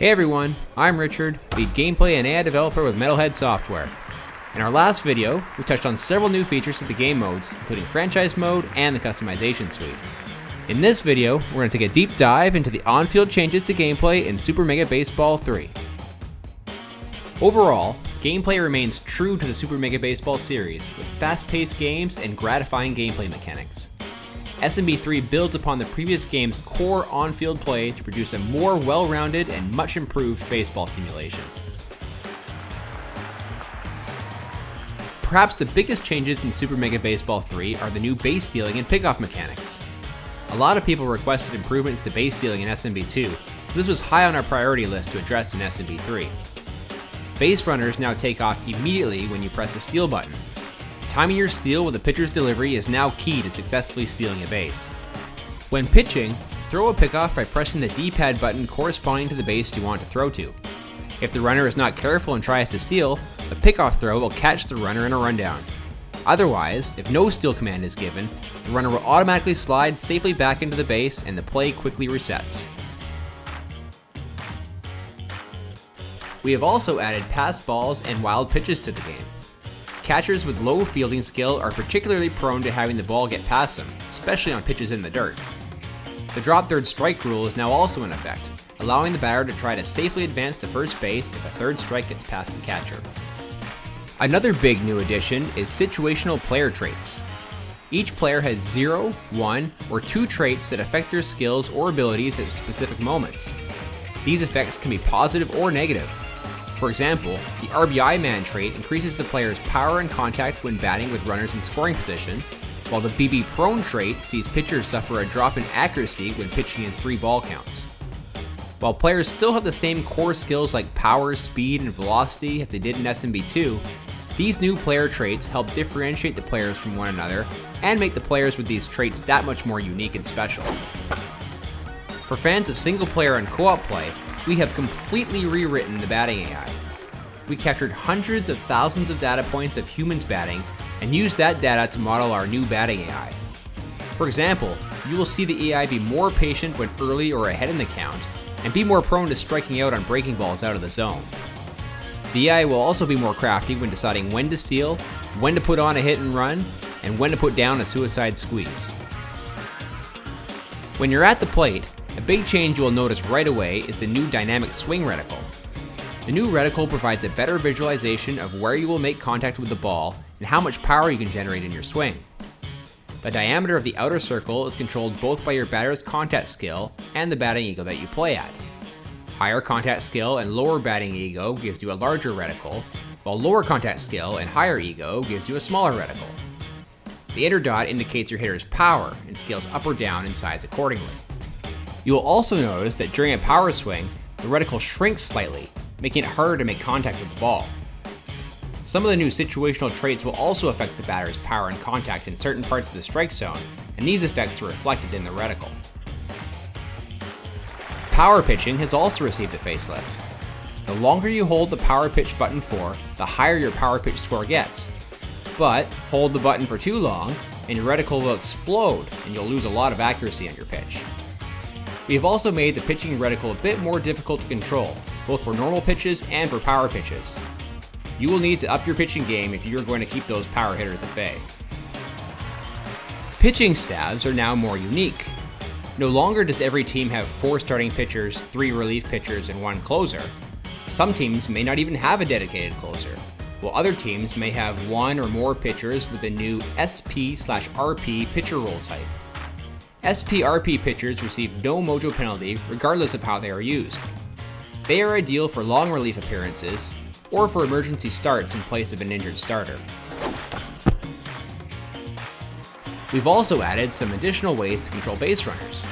Hey everyone, I'm Richard, lead gameplay and AI developer with Metalhead Software. In our last video, we touched on several new features of the game modes, including franchise mode and the customization suite. In this video, we're going to take a deep dive into the on-field changes to gameplay in Super Mega Baseball 3. Overall, gameplay remains true to the Super Mega Baseball series, with fast-paced games and gratifying gameplay mechanics. SMB 3 builds upon the previous game's core on-field play to produce a more well-rounded and much improved baseball simulation. Perhaps the biggest changes in Super Mega Baseball 3 are the new base stealing and pickoff mechanics. A lot of people requested improvements to base stealing in SMB 2, so this was high on our priority list to address in SMB 3. Base runners now take off immediately when you press the steal button. Timing your steal with a pitcher's delivery is now key to successfully stealing a base. When pitching, throw a pickoff by pressing the D-pad button corresponding to the base you want to throw to. If the runner is not careful and tries to steal, a pickoff throw will catch the runner in a rundown. Otherwise, if no steal command is given, the runner will automatically slide safely back into the base and the play quickly resets. We have also added pass balls and wild pitches to the game. Catchers with low fielding skill are particularly prone to having the ball get past them, especially on pitches in the dirt. The drop third strike rule is now also in effect, allowing the batter to try to safely advance to first base if a third strike gets past the catcher. Another big new addition is situational player traits. Each player has 0, 1, or 2 traits that affect their skills or abilities at specific moments. These effects can be positive or negative. For example, the RBI man trait increases the player's power and contact when batting with runners in scoring position, while the BB prone trait sees pitchers suffer a drop in accuracy when pitching in 3 ball counts. While players still have the same core skills like power, speed, and velocity as they did in SMB 2, these new player traits help differentiate the players from one another and make the players with these traits that much more unique and special. For fans of single player and co-op play, we have completely rewritten the batting AI. We captured hundreds of thousands of data points of humans batting and used that data to model our new batting AI. For example, you will see the AI be more patient when early or ahead in the count, and be more prone to striking out on breaking balls out of the zone. The AI will also be more crafty when deciding when to steal, when to put on a hit and run, and when to put down a suicide squeeze. When you're at the plate, a big change you will notice right away is the new dynamic swing reticle. The new reticle provides a better visualization of where you will make contact with the ball and how much power you can generate in your swing. The diameter of the outer circle is controlled both by your batter's contact skill and the batting ego that you play at. Higher contact skill and lower batting ego gives you a larger reticle, while lower contact skill and higher ego gives you a smaller reticle. The inner dot indicates your hitter's power and scales up or down in size accordingly. You will also notice that during a power swing, the reticle shrinks slightly, making it harder to make contact with the ball. Some of the new situational traits will also affect the batter's power and contact in certain parts of the strike zone, and these effects are reflected in the reticle. Power pitching has also received a facelift. The longer you hold the power pitch button for, the higher your power pitch score gets. But hold the button for too long, and your reticle will explode, and you'll lose a lot of accuracy on your pitch. We have also made the pitching reticle a bit more difficult to control, both for normal pitches and for power pitches. You will need to up your pitching game if you're going to keep those power hitters at bay. Pitching staffs are now more unique. No longer does every team have 4 starting pitchers, 3 relief pitchers, and 1 closer. Some teams may not even have a dedicated closer, while other teams may have 1 or more pitchers with a new SP/RP pitcher role type. SP/RP pitchers receive no Mojo penalty regardless of how they are used. They are ideal for long relief appearances or for emergency starts in place of an injured starter. We've also added some additional ways to control base runners.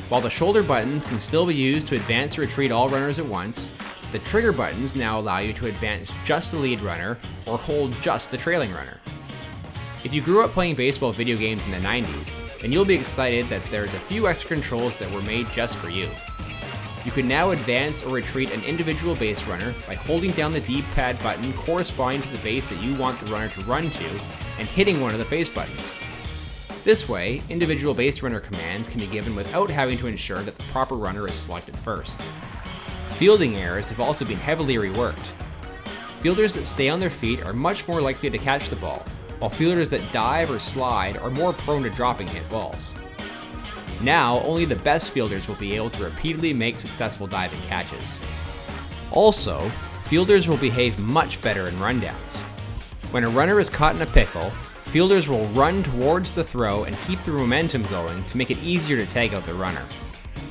While the shoulder buttons can still be used to advance or retreat all runners at once, the trigger buttons now allow you to advance just the lead runner or hold just the trailing runner. If you grew up playing baseball video games in the 90s, then you'll be excited that there's a few extra controls that were made just for you. You can now advance or retreat an individual base runner by holding down the D-pad button corresponding to the base that you want the runner to run to and hitting one of the face buttons. This way, individual base runner commands can be given without having to ensure that the proper runner is selected first. Fielding errors have also been heavily reworked. Fielders that stay on their feet are much more likely to catch the ball, while fielders that dive or slide are more prone to dropping hit balls. Now, only the best fielders will be able to repeatedly make successful diving catches. Also, fielders will behave much better in rundowns. When a runner is caught in a pickle, fielders will run towards the throw and keep the momentum going to make it easier to tag out the runner.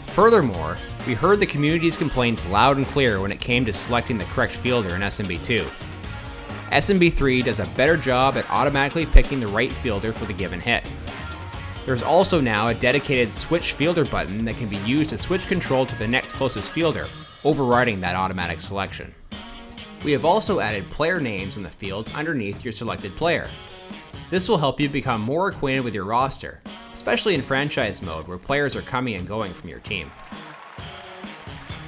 Furthermore, we heard the community's complaints loud and clear when it came to selecting the correct fielder in SMB2. SMB3 does a better job at automatically picking the right fielder for the given hit. There's also now a dedicated switch fielder button that can be used to switch control to the next closest fielder, overriding that automatic selection. We have also added player names in the field underneath your selected player. This will help you become more acquainted with your roster, especially in franchise mode where players are coming and going from your team.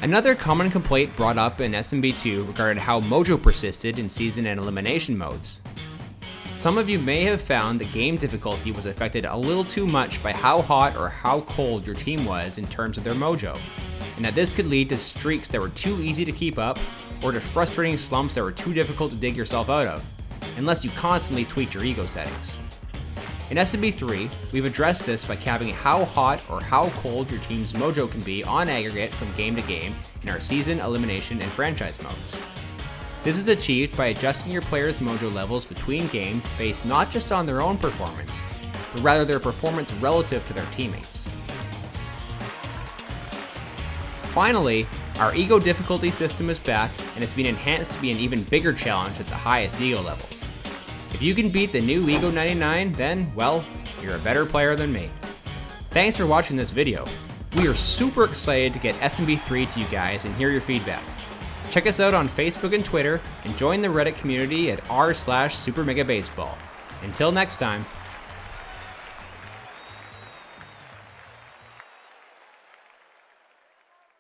Another common complaint brought up in SMB2 regarded how Mojo persisted in season and elimination modes. Some of you may have found that game difficulty was affected a little too much by how hot or how cold your team was in terms of their Mojo, and that this could lead to streaks that were too easy to keep up or to frustrating slumps that were too difficult to dig yourself out of, unless you constantly tweaked your ego settings. In SMB3, we've addressed this by capping how hot or how cold your team's Mojo can be on aggregate from game to game in our season, elimination, and franchise modes. This is achieved by adjusting your players' Mojo levels between games based not just on their own performance, but rather their performance relative to their teammates. Finally, our ego difficulty system is back and it's been enhanced to be an even bigger challenge at the highest ego levels. If you can beat the new Ego 99, then, well, you're a better player than me. Thanks for watching this video. We are super excited to get SMB3 to you guys and hear your feedback. Check us out on Facebook and Twitter, and join the Reddit community at r/SuperMegaBaseball. Until next time.